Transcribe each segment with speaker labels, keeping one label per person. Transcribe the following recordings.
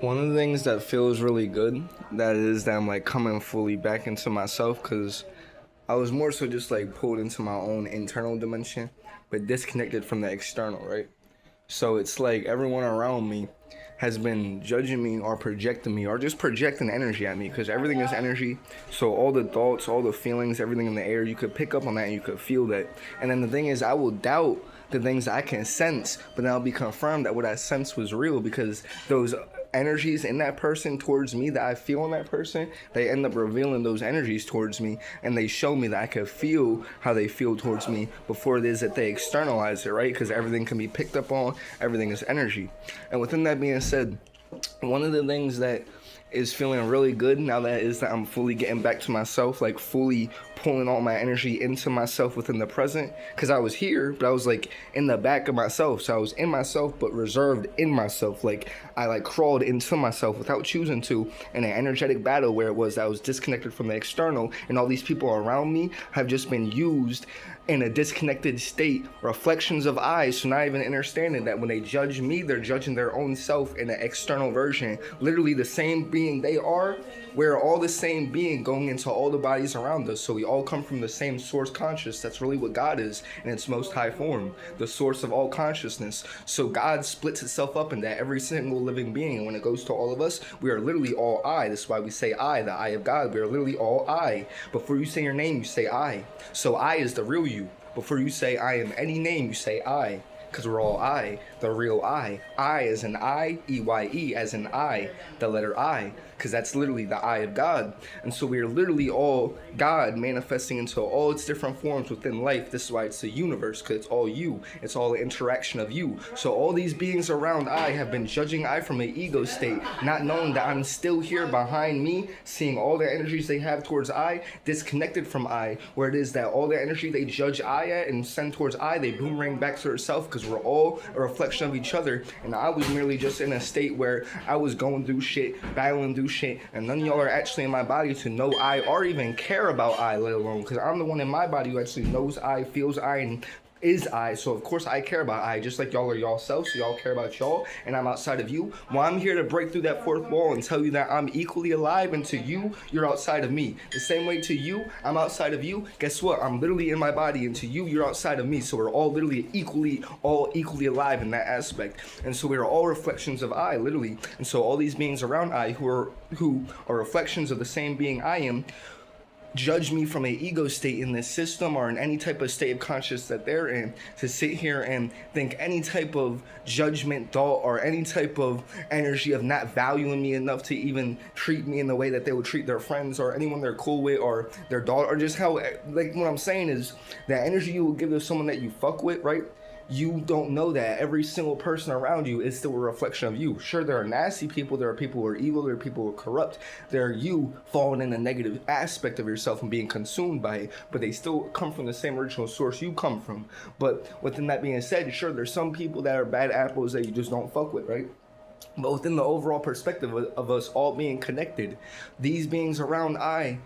Speaker 1: One of the things that feels really good, that is that I'm like coming fully back into myself, because I was more so just like pulled into my own internal dimension, but disconnected from the external, right? So it's like everyone around me has been judging me or projecting me or just projecting energy at me, because everything is energy. So all the thoughts, all the feelings, everything in the air, you could pick up on that and you could feel that. And then the thing is, I will doubt the things I can sense, but then I'll be confirmed that what I sense was real, because those energies in that person towards me that I feel in that person, they end up revealing those energies towards me, and they show me that I can feel how they feel towards me before it is that they externalize it, right? Because everything can be picked up on, everything is energy. And within that being said, one of the things that is feeling really good now that is that I'm fully getting back to myself, like fully pulling all my energy into myself within the present. Because I was here, but I was like in the back of myself. So I was in myself, but reserved in myself. Like I like crawled into myself without choosing to, in an energetic battle where it was I was disconnected from the external, and all these people around me have just been used in a disconnected state, reflections of I. So not even understanding that when they judge me, they're judging their own self in an external version, literally the same being they are. We're all the same being going into all the bodies around us. So we all come from the same source conscious. That's really what God is in its most high form, the source of all consciousness. So God splits itself up into every single living being. And when it goes to all of us, we are literally all I. That's why we say I, the I of God. We are literally all I. Before you say your name, you say I. So I is the real you. Before you say I am any name, you say I. Because we're all I, the real I. I as in I, E-Y-E as in I, the letter I. Because that's literally the I of God. And so we are literally all God manifesting into all its different forms within life. This is why it's the universe, because it's all you. It's all the interaction of you. So all these beings around I have been judging I from an ego state, not knowing that I'm still here behind me, seeing all the energies they have towards I, disconnected from I, where it is that all the energy they judge I at and send towards I, they boomerang back to itself, because we're all a reflection of each other. And I was merely just in a state where I was going through shit, battling through shit, and none of y'all are actually in my body to know I or even care about I, let alone, because I'm the one in my body who actually knows I, feels I, and is I. So of course I care about I, just like y'all are y'all self, so y'all care about y'all, and I'm outside of you. Well, I'm here to break through that fourth wall and tell you that I'm equally alive, and to you, you're outside of me. The same way to you, I'm outside of you. Guess what? I'm literally in my body, and to you, you're outside of me. So we're all literally all equally alive in that aspect. And so we are all reflections of I, literally. And so all these beings around I who are reflections of the same being I am, judge me from an ego state in this system or in any type of state of consciousness that they're in, to sit here and think any type of judgment thought or any type of energy of not valuing me enough to even treat me in the way that they would treat their friends or anyone they're cool with or their daughter, or just how, like, what I'm saying is that energy you will give to someone that you fuck with, right? You don't know that every single person around you is still a reflection of you. Sure, there are nasty people, there are people who are evil, there are people who are corrupt, there are you falling in a negative aspect of yourself and being consumed by it, but they still come from the same original source you come from. But within that being said, sure, there's some people that are bad apples that you just don't fuck with, right? But within the overall perspective of us all being connected, these beings around I,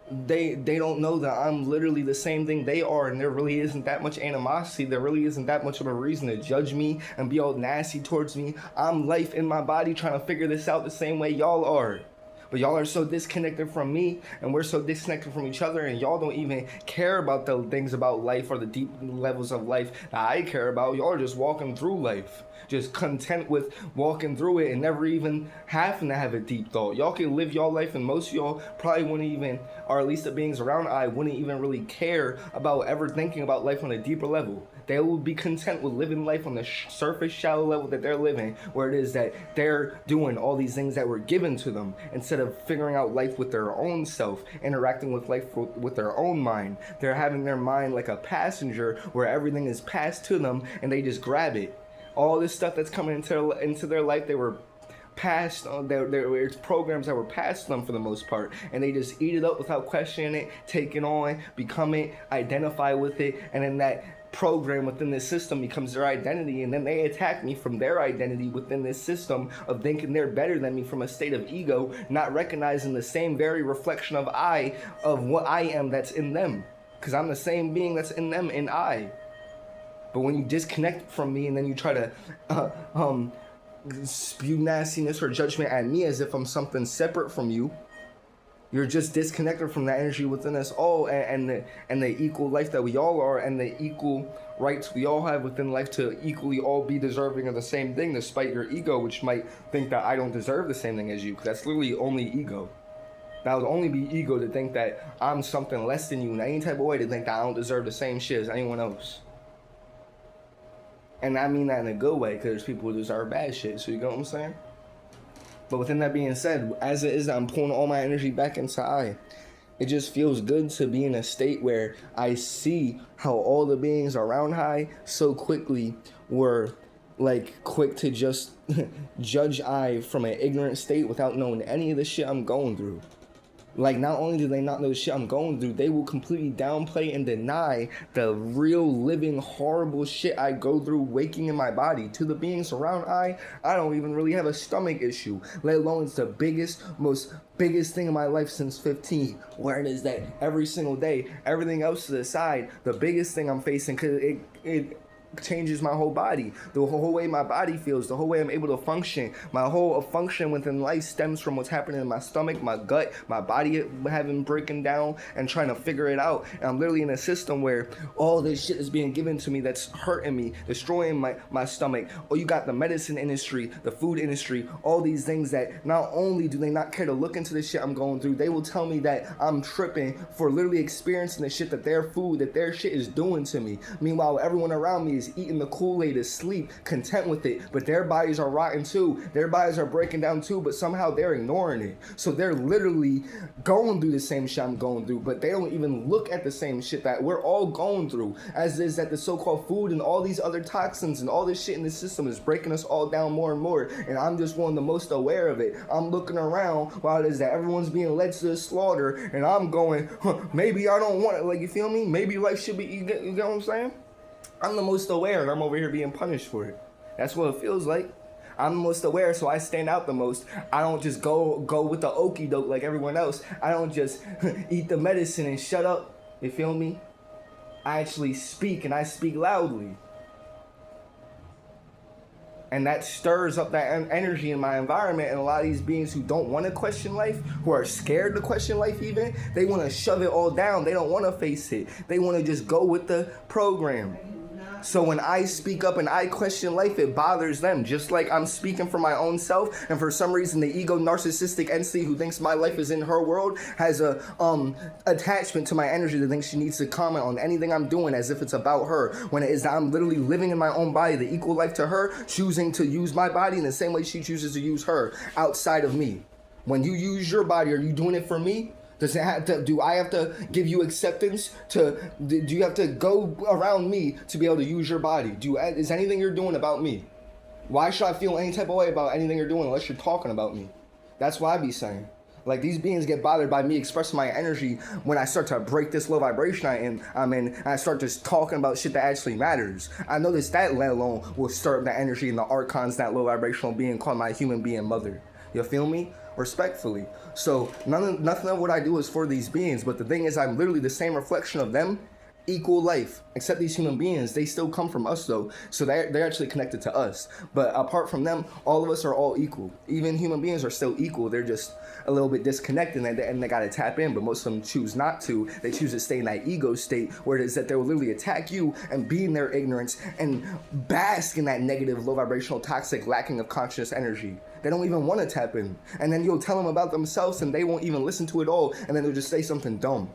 Speaker 1: they don't know that I'm literally the same thing they are, and there really isn't that much animosity. There really isn't that much of a reason to judge me and be all nasty towards me. I'm life in my body trying to figure this out the same way y'all are. But y'all are so disconnected from me, and we're so disconnected from each other, and y'all don't even care about the things about life or the deep levels of life that I care about. Y'all are just walking through life, just content with walking through it and never even having to have a deep thought. Y'all can live y'all life, and most of y'all probably wouldn't even, or at least the beings around I, wouldn't even really care about ever thinking about life on a deeper level. They will be content with living life on the surface, shallow level that they're living, where it is that they're doing all these things that were given to them, instead of figuring out life with their own self, interacting with life with their own mind. They're having their mind like a passenger where everything is passed to them and they just grab it. All this stuff that's coming into their life, they were passed on. It's programs that were passed to them for the most part, and they just eat it up without questioning it, take it on, become it, identify with it, and then that program within this system becomes their identity, and then they attack me from their identity within this system of thinking they're better than me from a state of ego, not recognizing the same very reflection of I, of what I am that's in them, because I'm the same being that's in them in I. But when you disconnect from me and then you try to spew nastiness or judgment at me as if I'm something separate from you. You're just disconnected from the energy within us all, and the equal life that we all are, and the equal rights we all have within life to equally all be deserving of the same thing, despite your ego, which might think that I don't deserve the same thing as you, because that's literally only ego. That would only be ego to think that I'm something less than you in any type of way, to think that I don't deserve the same shit as anyone else. And I mean that in a good way, because there's people who deserve bad shit, so you get what I'm saying? But within that being said, as it is, I'm pulling all my energy back into I. It just feels good to be in a state where I see how all the beings around I so quickly were like quick to just judge I from an ignorant state without knowing any of the shit I'm going through. Like, not only do they not know the shit I'm going through, they will completely downplay and deny the real, living, horrible shit I go through waking in my body. To the beings around I don't even really have a stomach issue, let alone it's the biggest thing in my life since 15, where it is that every single day, everything else to the side, the biggest thing I'm facing, because it changes my whole body, the whole way my body feels, the whole way I'm able to function. My whole function within life stems from what's happening in my stomach, my gut, my body having breaking down and trying to figure it out. And I'm literally in a system where all this shit is being given to me that's hurting me, destroying my stomach. Or you got the medicine industry, the food industry, all these things that not only do they not care to look into the shit I'm going through, they will tell me that I'm tripping for literally experiencing the shit that their food, that their shit is doing to me. Meanwhile, everyone around me is eating the Kool-Aid asleep, content with it, but their bodies are rotten too. Their bodies are breaking down too, but somehow they're ignoring it. So they're literally going through the same shit I'm going through, but they don't even look at the same shit that we're all going through, as is that the so-called food and all these other toxins and all this shit in the system is breaking us all down more and more, and I'm just one of the most aware of it. I'm looking around while it is that everyone's being led to the slaughter, and I'm going, maybe I don't want it, like, you feel me? Maybe life should be, you get what I'm saying? I'm the most aware, and I'm over here being punished for it. That's what it feels like. I'm the most aware, so I stand out the most. I don't just go with the okie doke like everyone else. I don't just eat the medicine and shut up. You feel me? I actually speak, and I speak loudly. And that stirs up that energy in my environment, and a lot of these beings who don't want to question life, who are scared to question life even, they want to shove it all down. They don't want to face it. They want to just go with the program. So when I speak up and I question life, it bothers them, just like I'm speaking for my own self, and for some reason the ego narcissistic entity who thinks my life is in her world has a attachment to my energy that thinks she needs to comment on anything I'm doing as if it's about her, when it is that I'm literally living in my own body, the equal life to her, choosing to use my body in the same way she chooses to use her, outside of me. When you use your body, are you doing it for me? Does it have to? Do I have to give you acceptance to? Do you have to go around me to be able to use your body? Is anything you're doing about me? Why should I feel any type of way about anything you're doing unless you're talking about me? That's what I be saying. Like, these beings get bothered by me expressing my energy when I start to break this low vibration I'm in, and I start just talking about shit that actually matters. I notice that, let alone, will stir up the energy in the archons, that low vibrational being called my human being mother. You feel me? Respectfully. So nothing of what I do is for these beings, but the thing is, I'm literally the same reflection of them, equal life, except these human beings, they still come from us though, so they're actually connected to us. But apart from them, all of us are all equal. Even human beings are still equal. They're just a little bit disconnected, and they gotta tap in, but most of them choose not to. They choose to stay in that ego state where it is that they will literally attack you and be in their ignorance and bask in that negative, low vibrational, toxic, lacking of conscious energy. They don't even want to tap in. And then you'll tell them about themselves and they won't even listen to it all, and then they'll just say something dumb.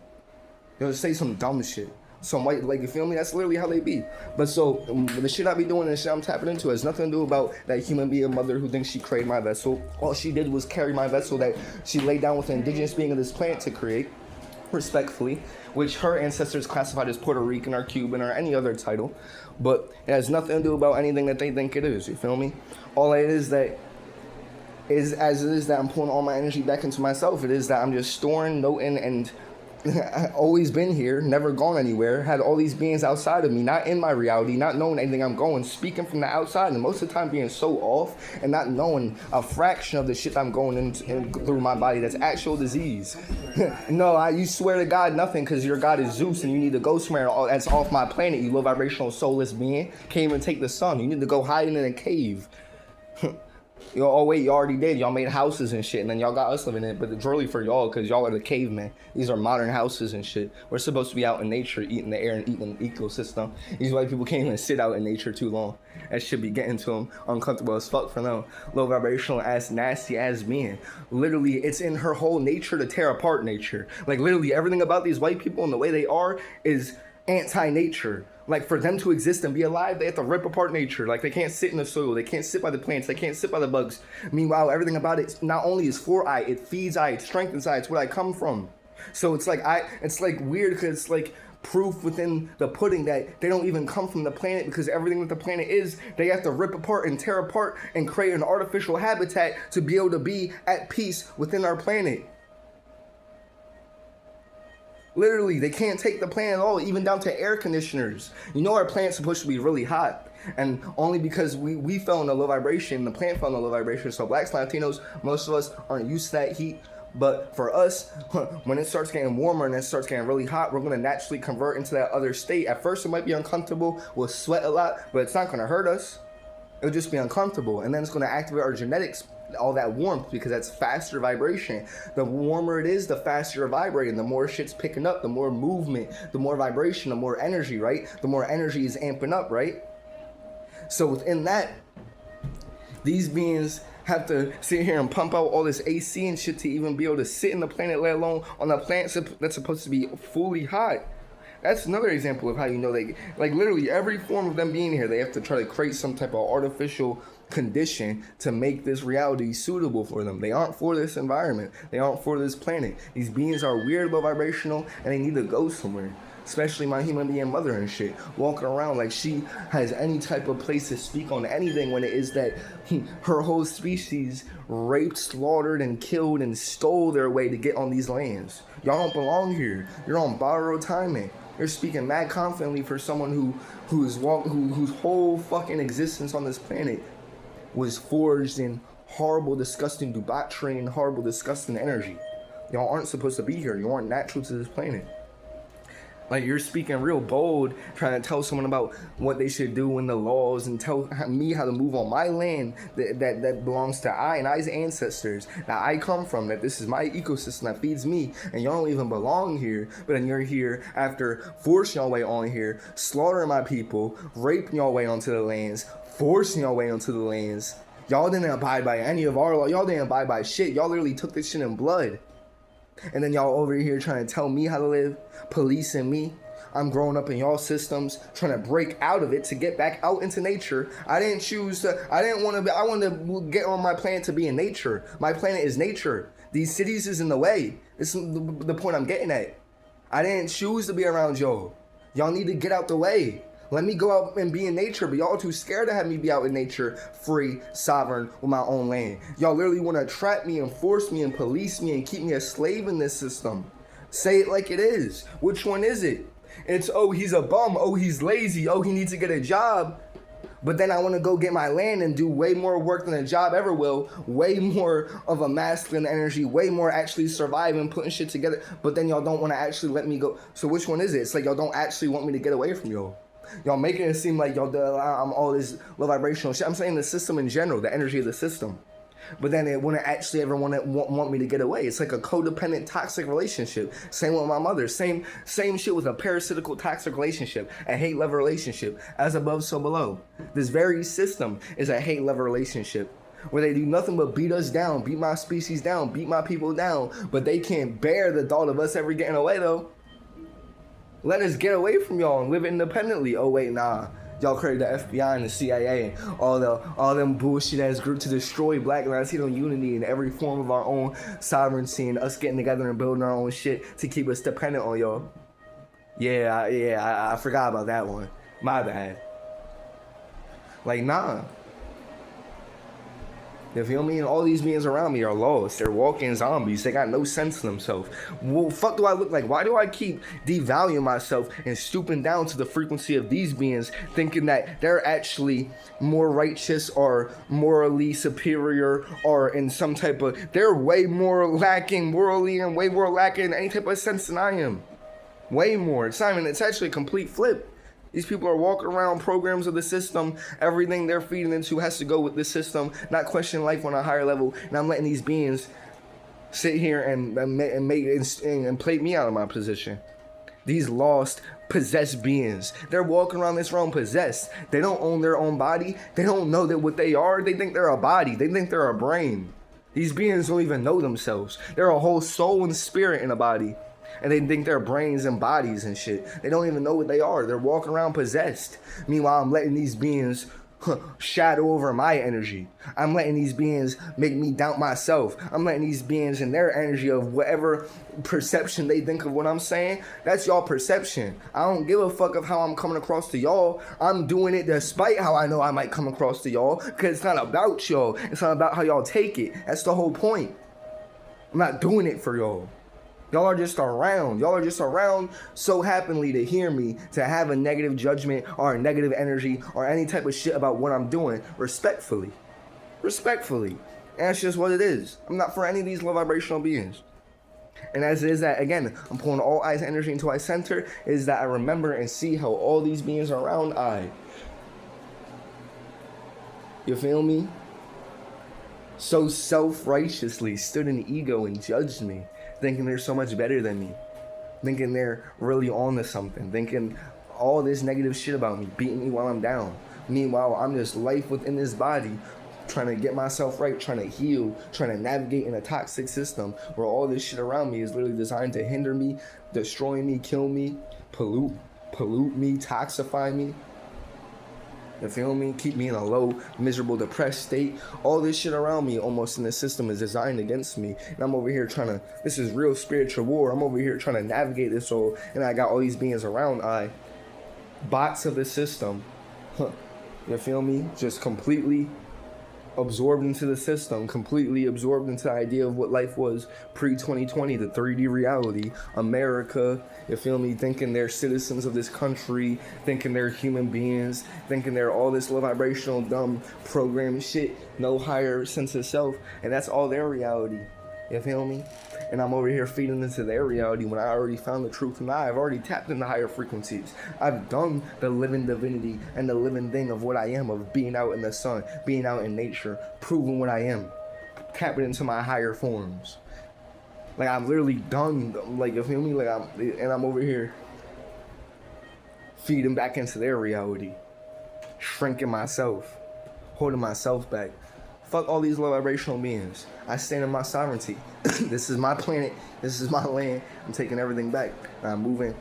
Speaker 1: They'll just say some dumb shit. Some white, like, you feel me? That's literally how they be. But so, the shit I be doing and the shit I'm tapping into has nothing to do about that human being mother who thinks she created my vessel. All she did was carry my vessel that she laid down with the indigenous being of this planet to create, respectfully, which her ancestors classified as Puerto Rican or Cuban or any other title. But it has nothing to do about anything that they think it is, you feel me? All it is that is, as it is that I'm pulling all my energy back into myself, it is that I'm just storing, noting, and always been here, never gone anywhere, had all these beings outside of me, not in my reality, not knowing anything I'm going, speaking from the outside, and most of the time being so off and not knowing a fraction of the shit I'm going in through my body that's actual disease. No, you swear to God nothing, because your God is Zeus and you need to go somewhere that's off my planet, you low vibrational soulless being. Can't even take the sun. You need to go hide in a cave. Yo, oh wait, you already did. Y'all made houses and shit, and then y'all got us living in it. But it's really for y'all, because y'all are the cavemen. These are modern houses and shit. We're supposed to be out in nature, eating the air and eating the ecosystem. These white people can't even sit out in nature too long. That shit be getting to them uncomfortable as fuck for them. Low vibrational ass, nasty ass being. Literally, it's in her whole nature to tear apart nature. Like literally everything about these white people and the way they are is anti-nature. Like for them to exist and be alive, they have to rip apart nature. Like they can't sit in the soil, they can't sit by the plants, they can't sit by the bugs. Meanwhile, everything about it not only is for I, it feeds I, it strengthens I, it's where I come from. So it's like it's like weird because it's like proof within the pudding that they don't even come from the planet, because everything that the planet is, they have to rip apart and tear apart and create an artificial habitat to be able to be at peace within our planet. Literally, they can't take the planet at all, even down to air conditioners. You know our planet's supposed to be really hot. And only because we fell in a low vibration, the planet fell in a low vibration. So blacks, Latinos, most of us aren't used to that heat. But for us, when it starts getting warmer and it starts getting really hot, we're going to naturally convert into that other state. At first, it might be uncomfortable. We'll sweat a lot, but it's not going to hurt us. It'll just be uncomfortable. And then it's going to activate our genetics, all that warmth, because that's faster vibration. The warmer it is, the faster you're vibrating. The more shit's picking up, the more movement, the more vibration, the more energy, right? The more energy is amping up, right? So within that, these beings have to sit here and pump out all this AC and shit to even be able to sit in the planet, let alone on a planet that's supposed to be fully hot. That's another example of how you know they, like literally every form of them being here, they have to try to create some type of artificial condition to make this reality suitable for them. They aren't for this environment. They aren't for this planet. These beings are weird, low vibrational, and they need to go somewhere. Especially my human being mother and shit, walking around like she has any type of place to speak on anything, when it is that her whole species raped, slaughtered, and killed and stole their way to get on these lands. Y'all don't belong here. You're on borrowed timing. You're speaking mad confidently for someone whose whole fucking existence on this planet was forged in horrible, disgusting debauchery and horrible, disgusting energy. Y'all aren't supposed to be here. You aren't natural to this planet. Like, you're speaking real bold, trying to tell someone about what they should do in the laws and tell me how to move on my land that belongs to I and I's ancestors, that I come from, that this is my ecosystem that feeds me, and y'all don't even belong here. But then you're here after forcing y'all way on here, slaughtering my people, raping y'all way onto the lands, forcing y'all way onto the lands. Y'all didn't abide by any of our law. Y'all didn't abide by shit. Y'all literally took this shit in blood. And then y'all over here trying to tell me how to live, policing me. I'm growing up in y'all systems, trying to break out of it to get back out into nature. I didn't choose to, I wanted to get on my planet to be in nature. My planet is nature. These cities is in the way. This is the point I'm getting at. I didn't choose to be around y'all. Y'all need to get out the way. Let me go out and be in nature, but y'all too scared to have me be out in nature, free, sovereign, with my own land. Y'all literally want to trap me and force me and police me and keep me a slave in this system. Say it like it is. Which one is it? It's, oh, he's a bum. Oh, he's lazy. Oh, he needs to get a job. But then I want to go get my land and do way more work than a job ever will. Way more of a masculine energy. Way more actually surviving, putting shit together. But then y'all don't want to actually let me go. So which one is it? It's like y'all don't actually want me to get away from y'all. Y'all making it seem like y'all, I'm all this low vibrational shit. I'm saying the system in general, the energy of the system. But then it wouldn't actually ever want me to get away. It's like a codependent, toxic relationship. Same with my mother. Same shit with a parasitical, toxic relationship. A hate-love relationship. As above, so below. This very system is a hate-love relationship, where they do nothing but beat us down, beat my species down, beat my people down. But they can't bear the thought of us ever getting away, though. Let us get away from y'all and live independently. Oh wait, nah. Y'all created the FBI and the CIA and all them bullshit ass group to destroy Black and Latino unity in every form of our own sovereignty, and us getting together and building our own shit to keep us dependent on y'all. I forgot about that one. My bad. Like, nah. You feel me? And all these beings around me are lost. They're walking zombies. They got no sense to themselves. What the fuck do I look like? Why do I keep devaluing myself and stooping down to the frequency of these beings, thinking that they're actually more righteous or morally superior or in some type of... They're way more lacking morally and way more lacking in any type of sense than I am. Way more. It's actually a complete flip. These people are walking around programs of the system. Everything they're feeding into has to go with the system, not question life on a higher level. And I'm letting these beings sit here and play me out of my position. These lost, possessed beings. They're walking around this realm possessed. They don't own their own body. They don't know that what they are. They think they're a body. They think they're a brain. These beings don't even know themselves. They're a whole soul and spirit in a body. And they think they're brains and bodies and shit. They don't even know what they are. They're walking around possessed. Meanwhile, I'm letting these beings shadow over my energy. I'm letting these beings make me doubt myself. I'm letting these beings in their energy of whatever perception they think of what I'm saying. That's y'all perception. I don't give a fuck of how I'm coming across to y'all. I'm doing it despite how I know I might come across to y'all, because it's not about y'all. It's not about how y'all take it. That's the whole point. I'm not doing it for y'all. Y'all are just around. Y'all are just around so happily to hear me, to have a negative judgment or a negative energy or any type of shit about what I'm doing. Respectfully. Respectfully. And that's just what it is. I'm not for any of these low vibrational beings. And as it is that, again, I'm pulling all I's energy into my center, is that I remember and see how all these beings are around I. You feel me? So self-righteously stood in ego and judged me, thinking they're so much better than me, thinking they're really on to something, thinking all this negative shit about me, beating me while I'm down. Meanwhile, I'm just life within this body, trying to get myself right, trying to heal, trying to navigate in a toxic system where all this shit around me is literally designed to hinder me, destroy me, kill me, pollute me, toxify me. You feel me? Keep me in a low, miserable, depressed state. All this shit around me almost in the system is designed against me. And I'm over here trying to, this is real spiritual war. I'm over here trying to navigate this all. And I got all these beings around bots of the system. You feel me? Just completely absorbed into the system, completely absorbed into the idea of what life was pre-2020, the 3D reality, America, you feel me, thinking they're citizens of this country, thinking they're human beings, thinking they're all this low vibrational, dumb, programmed shit, no higher sense of self, and that's all their reality, you feel me? And I'm over here feeding into their reality when I already found the truth and I've already tapped into higher frequencies. I've done the living divinity and the living thing of what I am, of being out in the sun, being out in nature, proving what I am, tapping into my higher forms. Like, I'm literally done, like, you feel me? Like, I'm over here feeding back into their reality, shrinking myself, holding myself back. Fuck all these low vibrational beings. I stand in my sovereignty. This is my planet. This is my land. I'm taking everything back. And I'm moving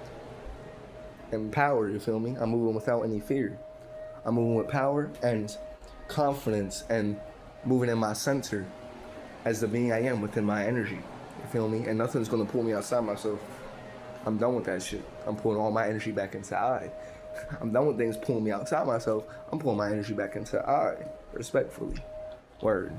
Speaker 1: in power, you feel me? I'm moving without any fear. I'm moving with power and confidence and moving in my center as the being I am within my energy. You feel me? And nothing's going to pull me outside myself. I'm done with that shit. I'm pulling all my energy back into I. I'm done with things pulling me outside myself. I'm pulling my energy back into I. Respectfully. Word.